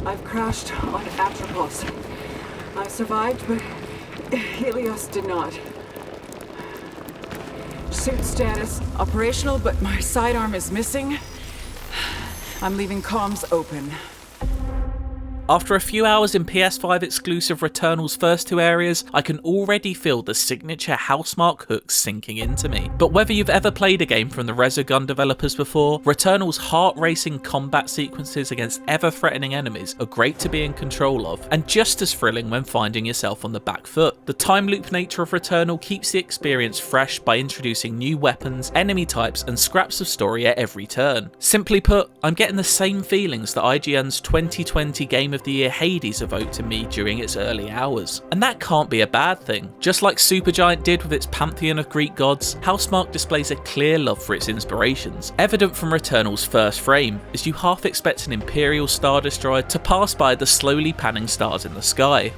I've crashed on Atropos. I survived, but Helios did not. Suit status operational, but my sidearm is missing. I'm leaving comms open. After a few hours in PS5 exclusive Returnal's first two areas, I can already feel the signature housemark hooks sinking into me. But whether you've ever played a game from the Resogun developers before, Returnal's heart-racing combat sequences against ever-threatening enemies are great to be in control of, and just as thrilling when finding yourself on the back foot. The time loop nature of Returnal keeps the experience fresh by introducing new weapons, enemy types, and scraps of story at every turn. Simply put, I'm getting the same feelings that IGN's 2020 Game of the Year Hades evoked to me during its early hours. And that can't be a bad thing. Just like Supergiant did with its pantheon of Greek gods, Housemarque displays a clear love for its inspirations, evident from Returnal's first frame, as you half expect an Imperial Star Destroyer to pass by the slowly panning stars in the sky.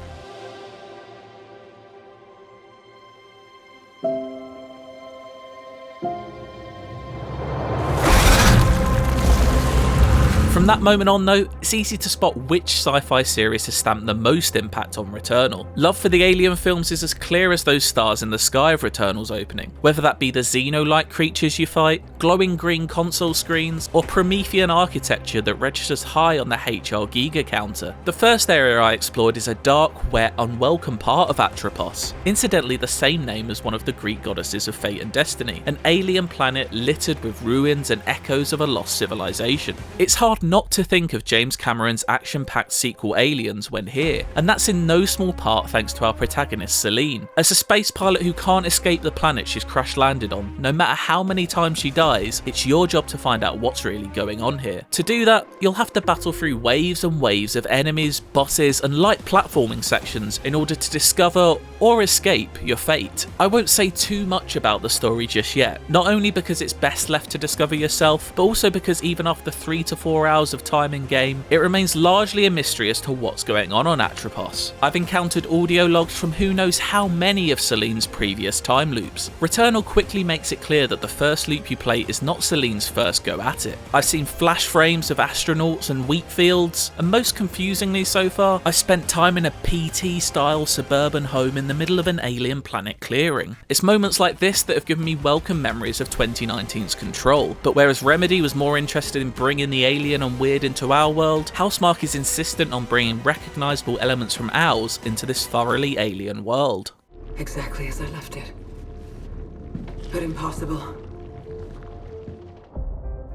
From that moment on though, it's easy to spot which sci-fi series has stamped the most impact on Returnal. Love for the Alien films is as clear as those stars in the sky of Returnal's opening, whether that be the Xeno-like creatures you fight, glowing green console screens, or Promethean architecture that registers high on the HR Giga counter. The first area I explored is a dark, wet, unwelcome part of Atropos, incidentally the same name as one of the Greek goddesses of fate and destiny, an alien planet littered with ruins and echoes of a lost civilization. It's hard not to think of James Cameron's action-packed sequel Aliens when here, and that's in no small part thanks to our protagonist Celine. As a space pilot who can't escape the planet she's crash-landed on, no matter how many times she dies, it's your job to find out what's really going on here. To do that, you'll have to battle through waves and waves of enemies, bosses, and light platforming sections in order to discover or escape your fate. I won't say too much about the story just yet, not only because it's best left to discover yourself, but also because even after 3 to 4 hours of time in game, it remains largely a mystery as to what's going on Atropos. I've encountered audio logs from who knows how many of Celine's previous time loops. Returnal quickly makes it clear that the first loop you play is not Celine's first go at it. I've seen flash frames of astronauts and wheat fields, and most confusingly so far, I've spent time in a PT style suburban home in the middle of an alien planet clearing. It's moments like this that have given me welcome memories of 2019's Control, but whereas Remedy was more interested in bringing the alien and weird into our world, Housemarque is insistent on bringing recognisable elements from ours into this thoroughly alien world. Exactly as I left it. But impossible.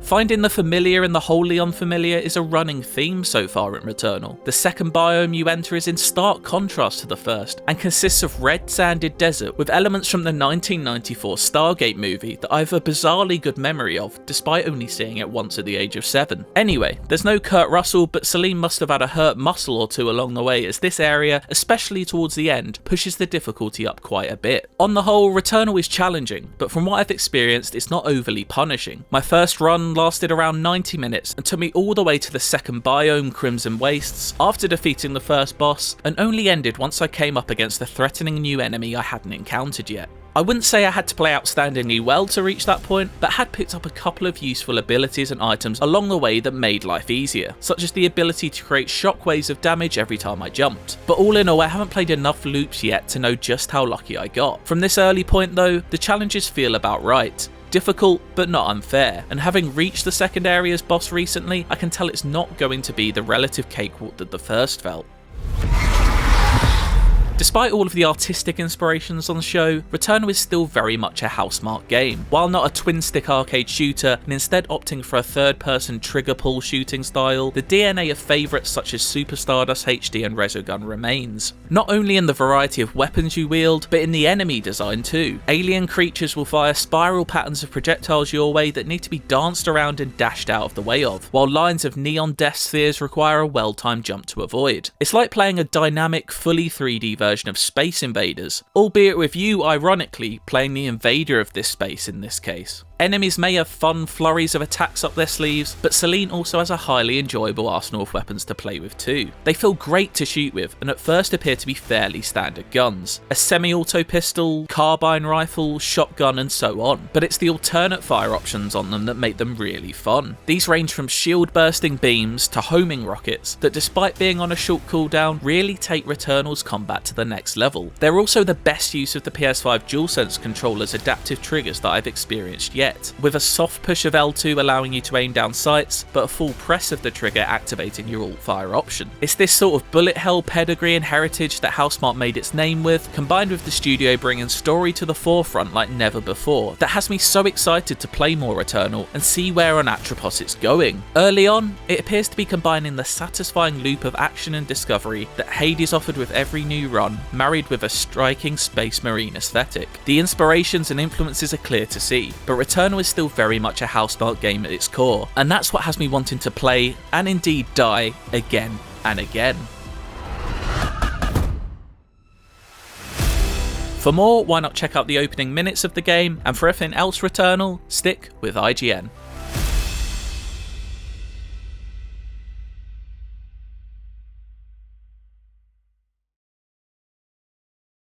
Finding the familiar and the wholly unfamiliar is a running theme so far in Returnal. The second biome you enter is in stark contrast to the first, and consists of red sanded desert with elements from the 1994 Stargate movie that I have a bizarrely good memory of, despite only seeing it once at the age of 7. Anyway, there's no Kurt Russell, but Celine must have had a hurt muscle or two along the way, as this area, especially towards the end, pushes the difficulty up quite a bit. On the whole, Returnal is challenging, but from what I've experienced, it's not overly punishing. My first run lasted around 90 minutes and took me all the way to the second biome, Crimson Wastes, after defeating the first boss, and only ended once I came up against a threatening new enemy I hadn't encountered yet. I wouldn't say I had to play outstandingly well to reach that point, but had picked up a couple of useful abilities and items along the way that made life easier, such as the ability to create shockwaves of damage every time I jumped. But all in all, I haven't played enough loops yet to know just how lucky I got. From this early point though, the challenges feel about right. Difficult, but not unfair, and having reached the second area's boss recently, I can tell it's not going to be the relative cakewalk that the first felt. Despite all of the artistic inspirations on the show, Returnal is still very much a Housemarque game. While not a twin-stick arcade shooter, and instead opting for a third-person trigger-pull shooting style, the DNA of favourites such as Super Stardust HD and Resogun remains. Not only in the variety of weapons you wield, but in the enemy design too. Alien creatures will fire spiral patterns of projectiles your way that need to be danced around and dashed out of the way of, while lines of neon death spheres require a well-timed jump to avoid. It's like playing a dynamic, fully 3D version of Space Invaders, albeit with you, ironically, playing the invader of this space in this case. Enemies may have fun flurries of attacks up their sleeves, but Celine also has a highly enjoyable arsenal of weapons to play with too. They feel great to shoot with, and at first appear to be fairly standard guns. A semi-auto pistol, carbine rifle, shotgun and so on, but it's the alternate fire options on them that make them really fun. These range from shield bursting beams to homing rockets that, despite being on a short cooldown, really take Returnal's combat to the next level. They're also the best use of the PS5 DualSense controller's adaptive triggers that I've experienced yet, with a soft push of L2 allowing you to aim down sights, but a full press of the trigger activating your alt fire option. It's this sort of bullet hell pedigree and heritage that Housemarque made its name with, combined with the studio bringing story to the forefront like never before, that has me so excited to play more Returnal and see where on Atropos it's going. Early on, it appears to be combining the satisfying loop of action and discovery that Hades offered with every new run, married with a striking Space Marine aesthetic. The inspirations and influences are clear to see, but Returnal is still very much a Housemarque game at its core, and that's what has me wanting to play, and indeed die, again and again. For more, why not check out the opening minutes of the game, and for everything else Returnal, stick with IGN.